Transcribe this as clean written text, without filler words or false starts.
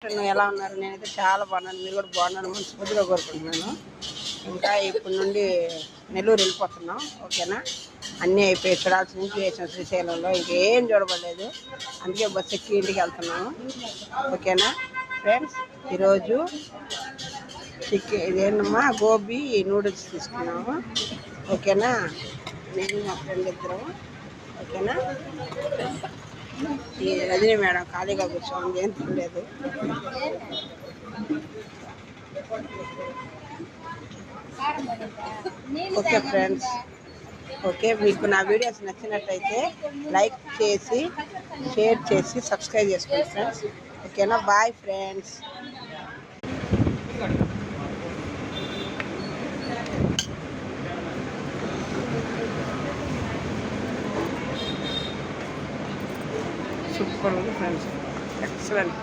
ఎలా ఉన్నారు? నేనైతే చాలా బాగున్నాను. మీరు కూడా బాగున్నాను మనస్ఫూర్తిగా కోరుకుంటున్నాను. ఇంకా ఇప్పటి నుండి నెల్లూరు వెళ్ళిపోతున్నాం. ఓకేనా? అన్నీ అయిపోయి చూడాల్సిన నుంచి వేసాం శ్రీశైలంలో. ఇంకేం చూడబడలేదు. అందుకే బస్సు ఎక్కి ఇంటికి వెళ్తున్నాము. ఓకేనా ఫ్రెండ్స్? ఈరోజు ఇదేనమ్మా గోబీ నూడిల్స్ తీసుకున్నాము. ఓకేనా? నేను మా ఫ్రెండ్ ఇద్దరం. ఓకేనా? ఈ రజనీ మేడం ఖాళీగా కూర్చోండి, ఏం తినలేదు. ఓకే ఫ్రెండ్స్, ఓకే, మీకు నా వీడియోస్ నచ్చినట్టయితే లైక్ చేసి షేర్ చేసి సబ్స్క్రైబ్ చేసుకోండి ఫ్రెండ్స్. ఓకేనా? Bye friends. సూపర్ ఉంది ఫ్రెండ్స్, ఎక్సలెంట్.